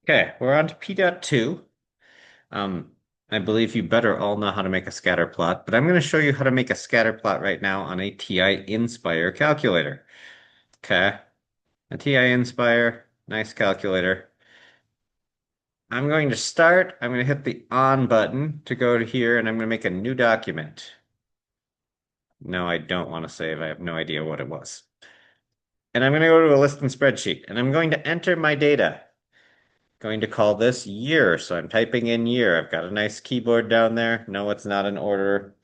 Okay, we're on to P.2. Um, I believe you better all know how to make a scatter plot, but I'm going to show you how to make a scatter plot right now on a TI Inspire calculator. Okay, a TI Inspire, nice calculator. I'm going to start, I'm going to hit the on button to go to here, and I'm going to make a new document. No, I don't want to save. I have no idea what it was. And I'm going to go to a list and spreadsheet, and I'm going to enter my data. Going to call this year. So I'm typing in year. I've got a nice keyboard down there. No, it's not in order.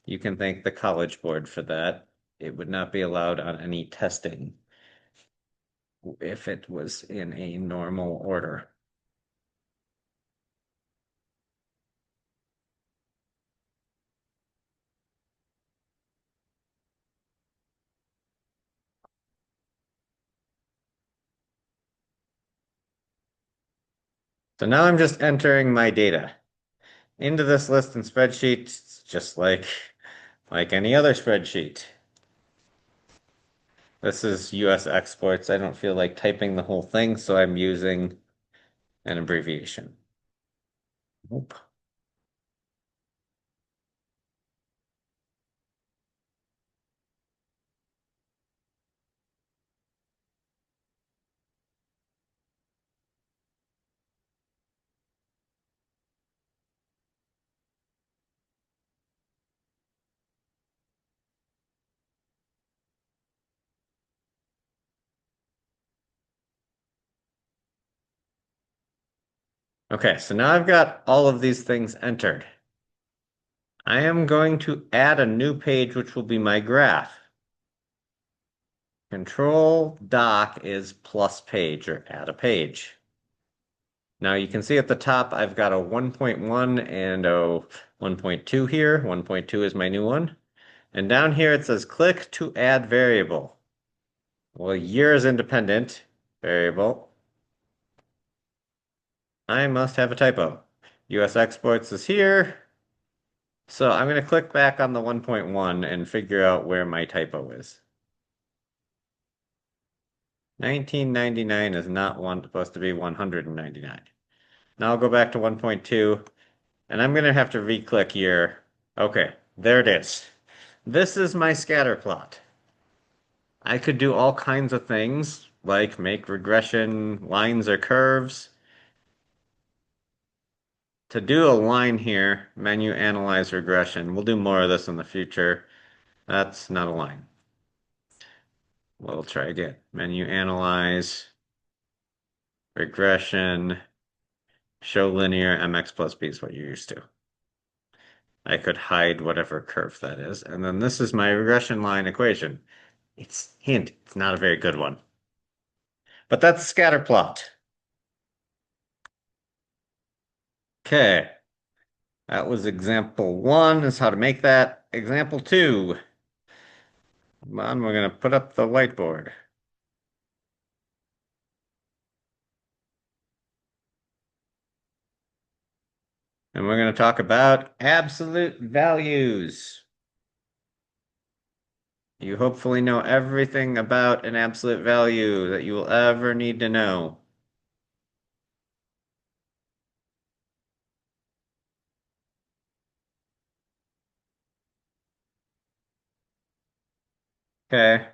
You can thank the College Board for that. It would not be allowed on any testing if it was in a normal order. So now I'm just entering my data into this list and spreadsheet, just like any other spreadsheet. This is US exports. I don't feel like typing the whole thing, so I'm using an abbreviation. Nope. Okay, so now I've got all of these things entered. I am going to add a new page, which will be my graph. Control doc is plus page or add a page. Now you can see at the top, I've got a 1.1 and a 1.2 here. 1.2 is my new one. And down here it says click to add variable. Well, year is independent variable. I must have a typo. US exports is here. So I'm going to click back on the 1.1 and figure out where my typo is. 1999 is not supposed to be 199. Now I'll go back to 1.2, and I'm going to have to re-click here. Okay, there it is. This is my scatter plot. I could do all kinds of things, like make regression lines or curves. To do a line here, menu analyze regression. We'll do more of this in the future. That's not a line. We'll try again. Menu analyze regression. Show linear mx plus b is what you're used to. I could hide whatever curve that is. And then this is my regression line equation. It's not a very good one. But that's a scatter plot. Okay, that was example one, is how to make that. Example two. Come on, we're gonna put up the whiteboard. And we're gonna talk about absolute values. You hopefully know everything about an absolute value that you will ever need to know. Okay.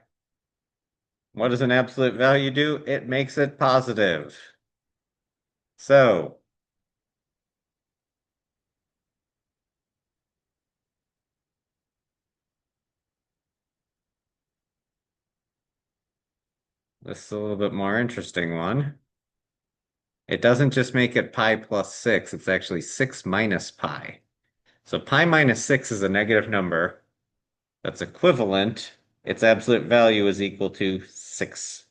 What does an absolute value do? It makes it positive. So, this is a little bit more interesting one. It doesn't just make it pi plus 6, it's actually 6 minus pi. So pi minus 6 is a negative number. That's equivalent. Its absolute value is equal to 6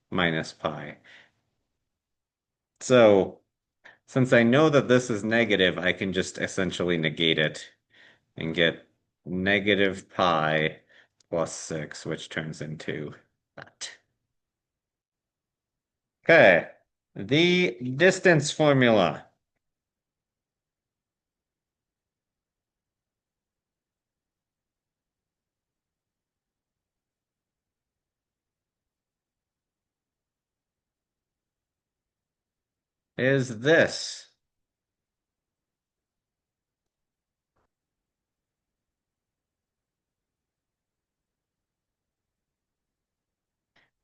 minus pi. So, since I know that this is negative, I can just essentially negate it and get negative pi plus 6, which turns into that. Okay, the distance formula. is this.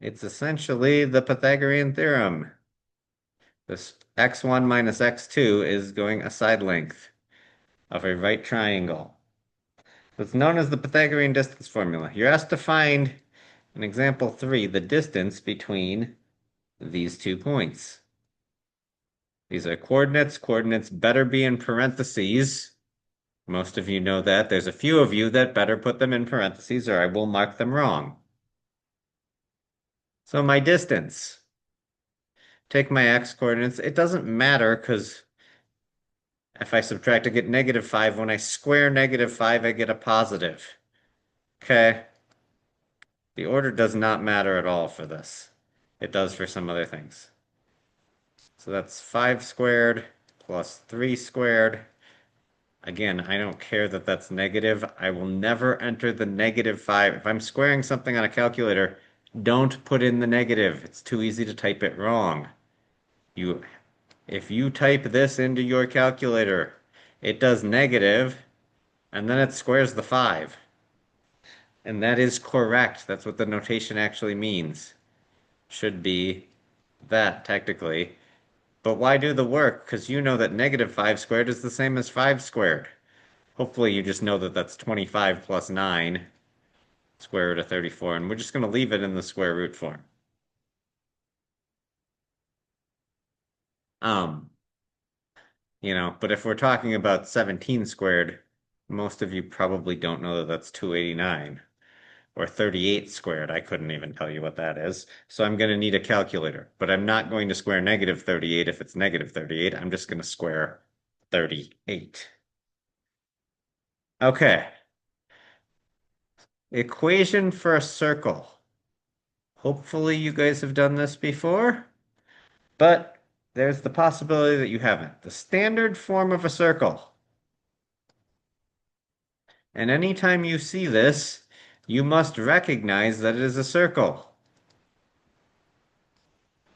It's essentially the Pythagorean theorem. This x1 minus x2 is going a side length of a right triangle. It's known as the Pythagorean distance formula. You're asked to find, in example 3, the distance between these 2 points. These are coordinates. Coordinates better be in parentheses. Most of you know that. There's a few of you that better put them in parentheses or I will mark them wrong. So my distance. Take my x coordinates. It doesn't matter because if I subtract, I get -5. When I square -5, I get a positive. Okay. The order does not matter at all for this. It does for some other things. So that's 5 squared plus 3 squared. Again, I don't care that that's negative. I will never enter the -5. If I'm squaring something on a calculator, don't put in the negative. It's too easy to type it wrong. If you type this into your calculator, it does negative, and then it squares the 5. And that is correct. That's what the notation actually means. Should be that, technically. But why do the work? Because you know that -5 squared is the same as 5 squared. Hopefully you just know that that's 25 plus 9, square root of 34, and we're just going to leave it in the square root form. Um, but if we're talking about 17 squared, most of you probably don't know that that's 289. Or 38 squared, I couldn't even tell you what that is. So I'm going to need a calculator. But I'm not going to square -38 if it's -38. I'm just going to square 38. Okay. Equation for a circle. Hopefully you guys have done this before, but there's the possibility that you haven't. The standard form of a circle. And anytime you see this, you must recognize that it is a circle.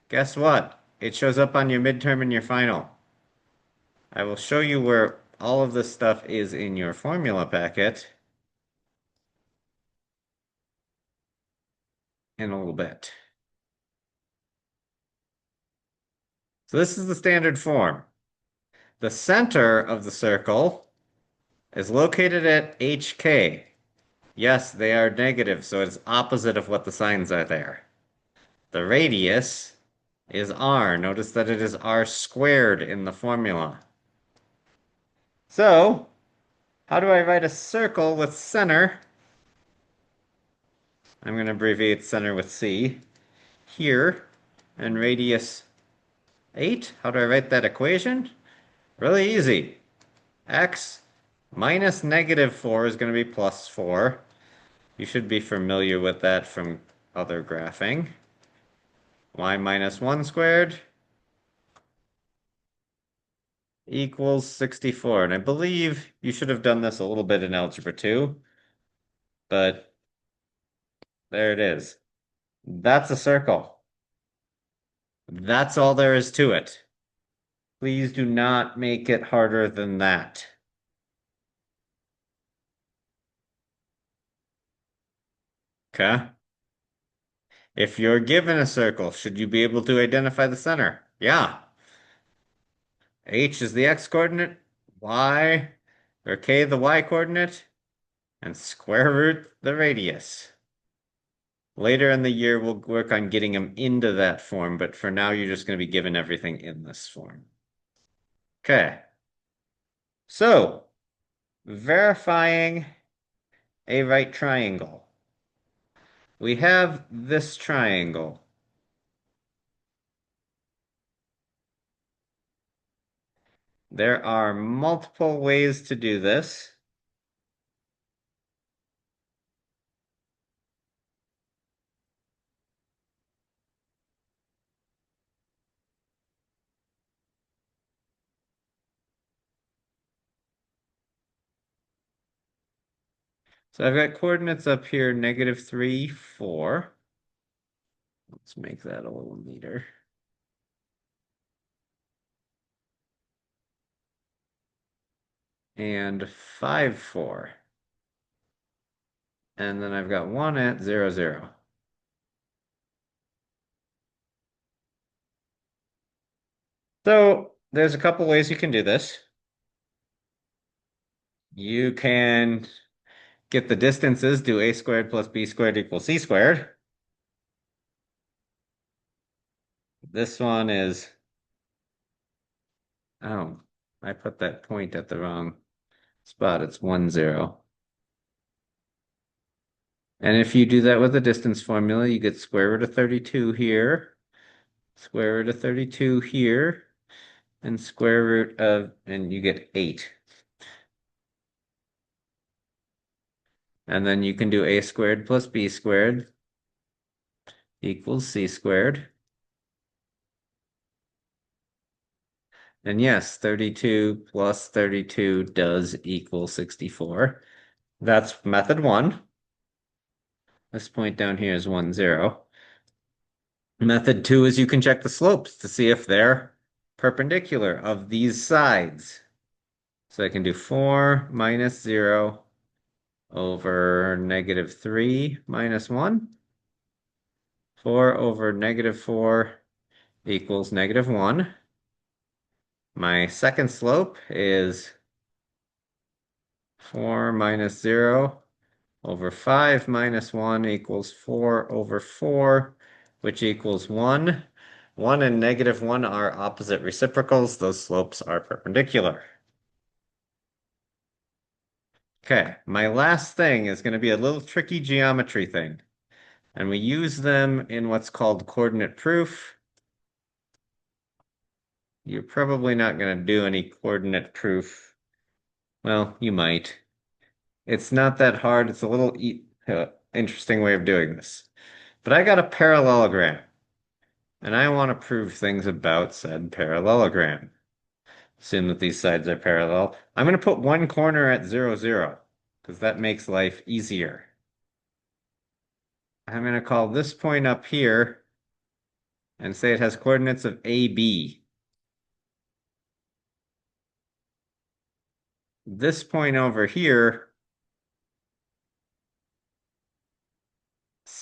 Guess what? It shows up on your midterm and your final. I will show you where all of this stuff is in your formula packet in a little bit. So this is the standard form. The center of the circle is located at HK. Yes, they are negative, so it's opposite of what the signs are there. The radius is r. Notice that it is r squared in the formula. So, how do I write a circle with center? I'm going to abbreviate center with C. Here, and radius 8. How do I write that equation? Really easy. X minus -4 is going to be +4. You should be familiar with that from other graphing. Y minus 1 squared equals 64. And I believe you should have done this a little bit in algebra 2, but there it is. That's a circle. That's all there is to it. Please do not make it harder than that. Okay? If you're given a circle, should you be able to identify the center? Yeah. H is the x-coordinate, y, or k the y-coordinate, and square root the radius. Later in the year, we'll work on getting them into that form, but for now, you're just going to be given everything in this form. Okay. So, verifying a right triangle. We have this triangle. There are multiple ways to do this. So I've got coordinates up here, -3, 4. Let's make that a little neater. and 5, 4. And then I've got 1 at 0, 0. So there's a couple ways you can do this. You can get the distances, do a squared plus b squared equals c squared. This one is, oh, I put that point at the wrong spot. It's 1, 0. And if you do that with the distance formula, you get square root of 32 here, square root of 32 here, and square root of, and you get 8. And then you can do a squared plus b squared equals c squared. And yes, 32 plus 32 does equal 64. That's method 1. This point down here is 1, 0. Method 2 is you can check the slopes to see if they're perpendicular of these sides. So I can do 4 minus 0 over negative 3 minus 1. 4 over negative 4 equals negative 1. My second slope is 4 minus 0 over 5 minus 1 equals 4 over 4, which equals 1. 1 and negative 1 are opposite reciprocals. Those slopes are perpendicular. Okay, my last thing is going to be a little tricky geometry thing. And we use them in what's called coordinate proof. You're probably not going to do any coordinate proof. Well, you might. It's not that hard. It's a little interesting way of doing this. But I got a parallelogram, and I want to prove things about said parallelogram. Assume that these sides are parallel. I'm going to put one corner at 0, 0, because that makes life easier. I'm going to call this point up here and say it has coordinates of AB. This point over here,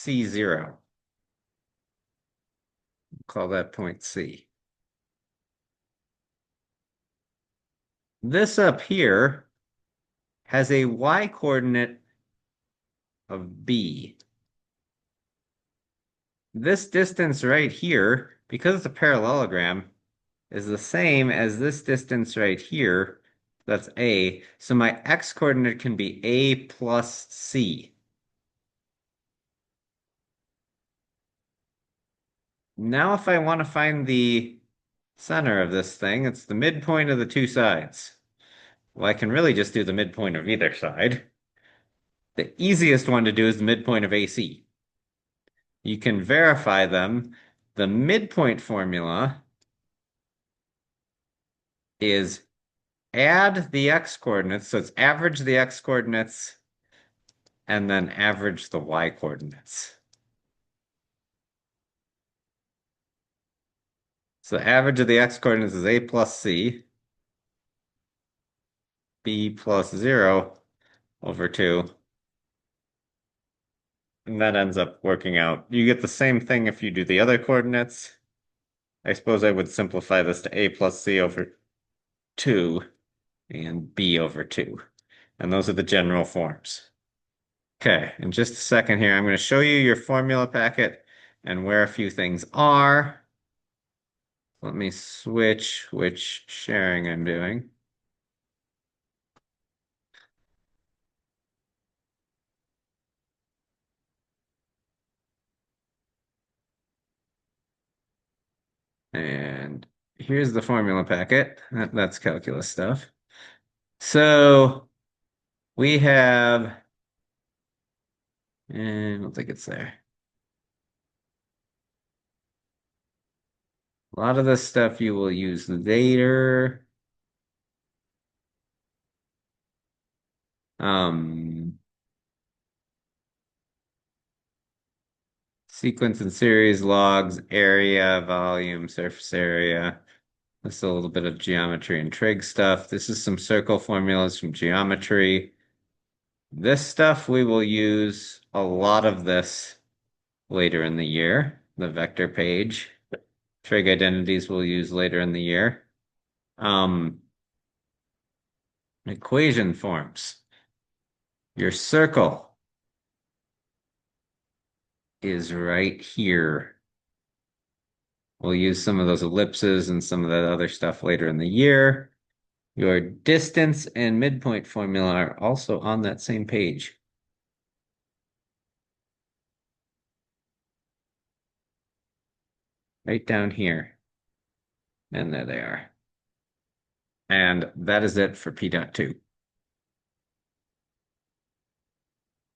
C0. Call that point C. This up here has a y coordinate of B. This distance right here, because it's a parallelogram, is the same as this distance right here. That's A. So my x coordinate can be A plus C. Now if I want to find the center of this thing, it's the midpoint of the two sides. Well, I can really just do the midpoint of either side. The easiest one to do is the midpoint of AC. You can verify them. The midpoint formula is add the x coordinates, so it's average the x coordinates and then average the y coordinates. So the average of the x coordinates is a plus c, b plus 0 over 2. And that ends up working out. You get the same thing if you do the other coordinates. I suppose I would simplify this to a plus c over 2 and b over 2. And those are the general forms. Okay, in just a second here, I'm going to show you your formula packet and where a few things are. Let me switch which sharing I'm doing. And here's the formula packet. That's calculus stuff. So we have, and I don't think it's there. A lot of this stuff you will use later. Um, Sequence and series, logs, area, volume, surface area. This is a little bit of geometry and trig stuff. This is some circle formulas from geometry. This stuff, we will use a lot of this later in the year. The vector page. Trig identities we'll use later in the year. Equation forms. Your circle is right here. We'll use some of those ellipses and some of that other stuff later in the year. Your distance and midpoint formula are also on that same page. Right down here. And there they are. And that is it for P.2.